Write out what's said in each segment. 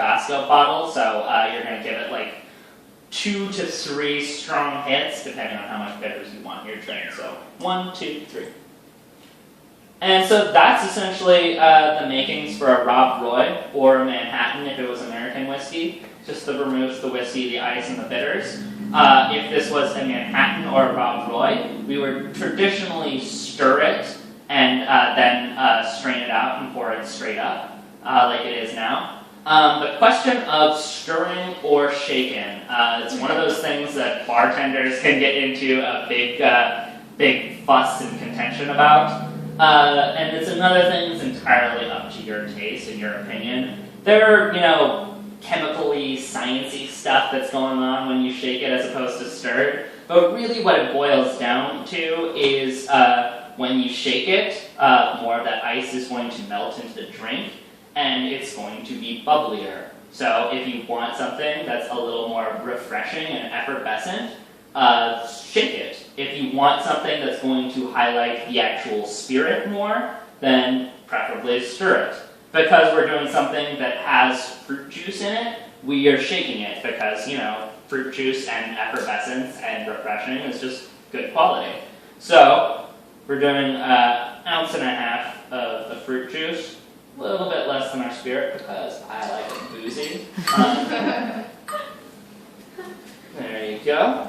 Tabasco bottle, so you're going to give it like 2 to 3 strong hits, depending on how much bitters you want in your drink. So 1, 2, 3. And so that's essentially the makings for a Rob Roy or a Manhattan if it was American whiskey. Just the vermouth, the whiskey, the ice, and the bitters. If this was a Manhattan or a Rob Roy, we would traditionally stir it and then strain it out and pour it straight up, like it is now. The question of stirring or shaken, it's one of those things that bartenders can get into a big fuss and contention about. And it's another thing that's entirely up to your taste and your opinion. There are, chemically, sciencey stuff that's going on when you shake it as opposed to stirred. But really what it boils down to is when you shake it, more of that ice is going to melt into the drink, and it's going to be bubblier. So if you want something that's a little more refreshing and effervescent, shake it. If you want something that's going to highlight the actual spirit more, then preferably stir it. Because we're doing something that has fruit juice in it, we are shaking it because, fruit juice and effervescence and refreshing is just good quality. So we're doing 1.5 ounces of the fruit juice, a little bit less than our spirit because I like it boozy. There you go.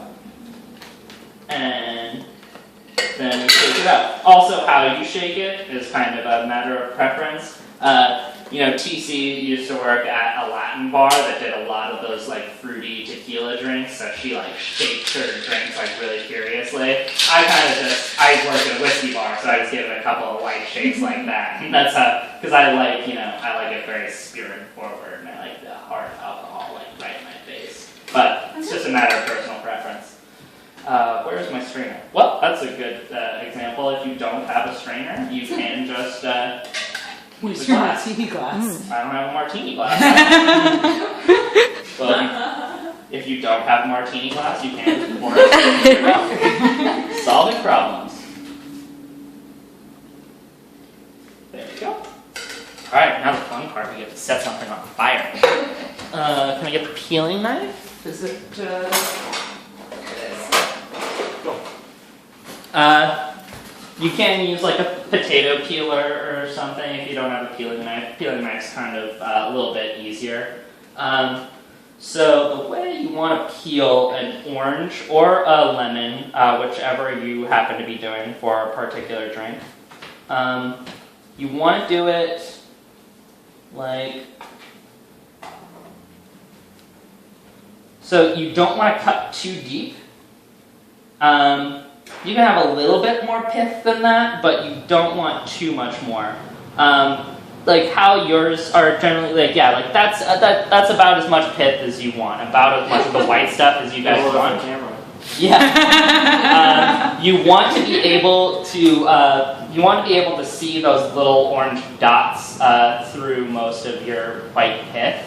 And then we shake it up. Also, how you shake it is kind of a matter of preference. TC used to work at a Latin bar that did a lot of those fruity tequila drinks, so she shaked her drinks really furiously. I work at a whiskey bar, so I just give it a couple of light shakes like that. And that's how, because I like it very spirit forward, and I like the hard alcohol right in my face. But it's just a matter of personal preference. Where's my strainer? Well, that's a good example. If you don't have a strainer, you can just Where's your martini glass? I don't have a martini glass. Well, if you don't have a martini glass, you can just pour it. Solving problems. There we go. Alright, now the fun part, we get to set something on fire. Can I get the peeling knife? Is it, you can use a potato peeler or something if you don't have a peeling knife. Peeling knife's kind of a little bit easier. So the way you want to peel an orange or a lemon, whichever you happen to be doing for a particular drink, you want to do it so you don't want to cut too deep. You can have a little bit more pith than that, but you don't want too much more. How yours are generally, that's about as much pith as you want, about as much of the white stuff as you guys want. Yeah. You want to be able to see those little orange dots through most of your white pith.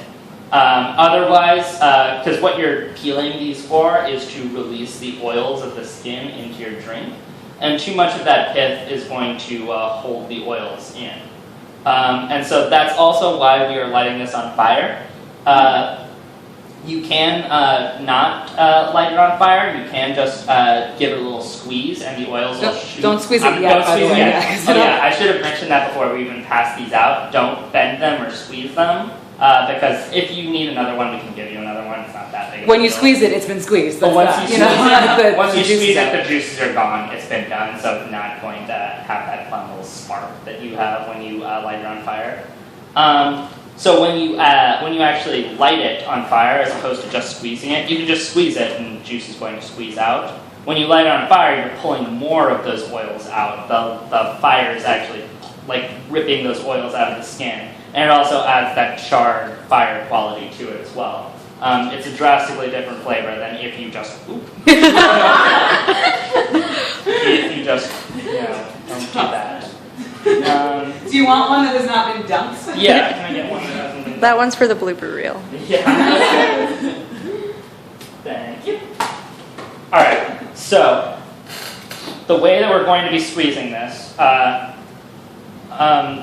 Otherwise, because what you're peeling these for is to release the oils of the skin into your drink, and too much of that pith is going to hold the oils in. And so that's also why we are lighting this on fire. You can not light it on fire. You can just give it a little squeeze, and the oils will shoot. Don't squeeze it yet, by the way. I should have mentioned that before we even pass these out. Don't bend them or squeeze them. Because if you need another one, we can give you another one. It's not that big. When you squeeze it, it's been squeezed. But once you squeeze it, the juices are gone. It's been done, so it's not going to have that fun little spark that you have when you light it on fire. So when you actually light it on fire, as opposed to just squeezing it, you can just squeeze it, and the juice is going to squeeze out. When you light it on fire, you're pulling more of those oils out. The fire is actually ripping those oils out of the skin. And it also adds that charred fire quality to it as well. It's a drastically different flavor than if you just don't do that. Do you want one that has not been dumped? Yeah, can I get one that hasn't been dumped? That one's for the blooper reel. Yeah. Thank you. Alright, so the way that we're going to be squeezing this,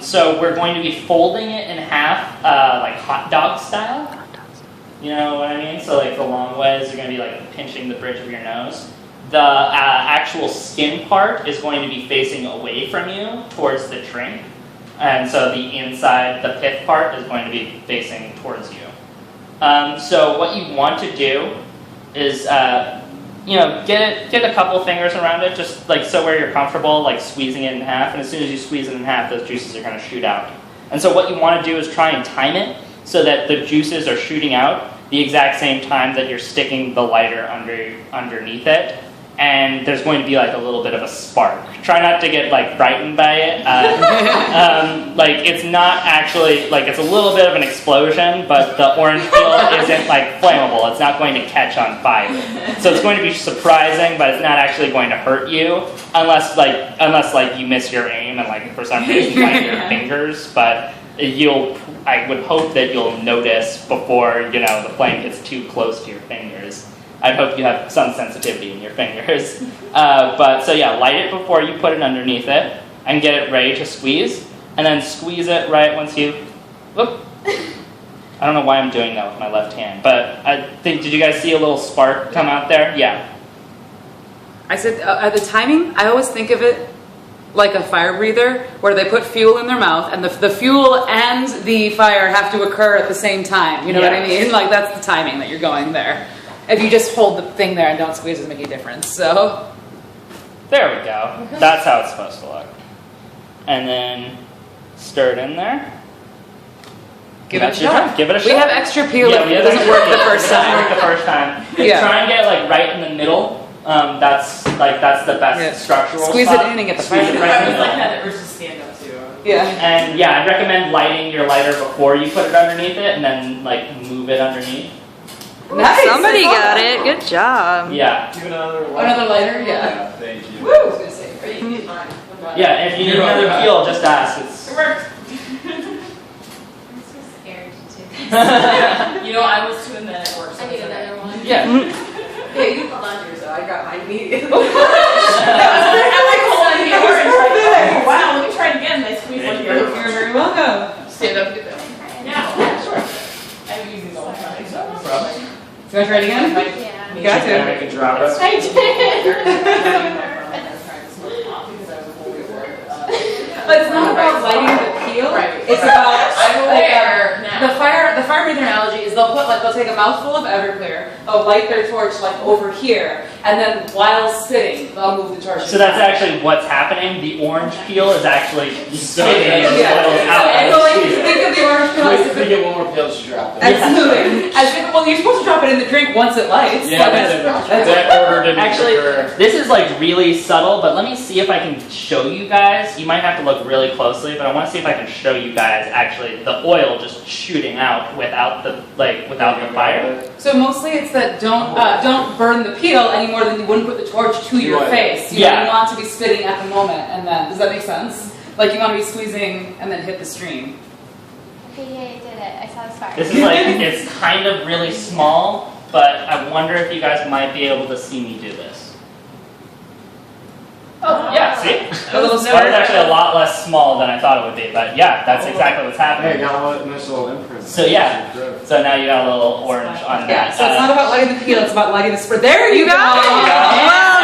so we're going to be folding it in half, like hot dog style. You know what I mean? So like the long ways, you're going to be like pinching the bridge of your nose. The actual skin part is going to be facing away from you towards the drink. And so the inside, the pith part, is going to be facing towards you. So what you want to do is, get a couple fingers around it, just like so where you're comfortable, like squeezing it in half. And as soon as you squeeze it in half, those juices are going to shoot out. And so what you want to do is try and time it so that the juices are shooting out the exact same time that you're sticking the lighter underneath it. And there's going to be like a little bit of a spark. Try not to get like frightened by it. Like it's not actually, like it's a little bit of an explosion, but the orange peel isn't like flammable. It's not going to catch on fire. So it's going to be surprising, but it's not actually going to hurt you unless you miss your aim and like for some reason like your fingers. But I would hope that you'll notice before the flame gets too close to your fingers. I'd hope you have some sensitivity in your fingers. But so yeah, light it before you put it underneath it and get it ready to squeeze. And then squeeze it right once you, whoop. I don't know why I'm doing that with my left hand, but did you guys see a little spark come out there? Yeah. I said, the timing, I always think of it like a fire breather, where they put fuel in their mouth, and the fuel and the fire have to occur at the same time. You know what I mean? Like that's the timing that you're going there. If you just hold the thing there and don't squeeze, it doesn't make any difference. So there we go. That's how it's supposed to look. And then stir it in there. Give it a shot. Give it a shot. We have extra peel if it doesn't work the first time. Yeah. Try and get like right in the middle. That's the best structural Squeeze spot. it in and get the Squeeze fire. it right in the middle. like that versus stand up too. Yeah. And yeah, I'd recommend lighting your lighter before you put it underneath it, and then like move it underneath. Nice. Somebody got it. Good job. Yeah. Give another lighter. Another lighter, yeah. Thank you. Woo! I was gonna say, are you need mine? Yeah, if you need another peel, just ask. It worked. I'm so scared to do this. You know, I was too, and then it works. I need another one. Yeah. Yeah, you hold on to yours, I got mine immediately. I like holding the orange. perfect. Like, oh, wow, let me try it again. And I squeeze one here. You're very welcome. Stand up, get that. Yeah, sure. I'm using the whole time. So no problem. You want to try it again? Yeah. Got to. I can drop it. I did. But it's not about lighting the peel. Right. It's about I'm aware now. the fire breather analogy is they'll take a mouthful of Everclear, they'll light their torch like over here, and then while spitting, they'll move the torch. So that's actually what's happening. The orange peel is actually spitting the Yeah. oils out. So like think of the orange peel as if If you get one more pill, just drop it. absolutely. Well, you're supposed to drop it in the drink once it lights. Yeah, that order didn't Actually, occur. this is like really subtle, but let me see if I can show you guys. You might have to look really closely, but I want to see if I can show you guys actually the oil just shooting out without the fire. So mostly it's that don't burn the peel any more than you wouldn't put the torch to your Right. face. You Yeah. want to be spitting at the moment, and then does that make sense? Like you want to be squeezing and then hit the stream. Okay, yeah, I did it. I saw the spark. This is like, it's kind of really small, but I wonder if you guys might be able to see me do this. Oh, yeah, see? A little It's spark. actually a lot less small than I thought it would be, but yeah, that's exactly what's Hey, happening. got a nice little imprint. So yeah, so now you got a little orange on Yeah, that. so it's not about lighting the peel, it's about lighting the spray. There you go! got it. Well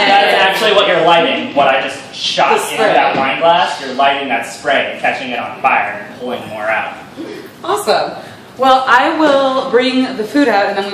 That's done. actually what you're lighting, what I just shot The into spray. that wine glass. You're lighting that spray and catching it on fire and pulling more out. Awesome. Well, I will bring the food out and then we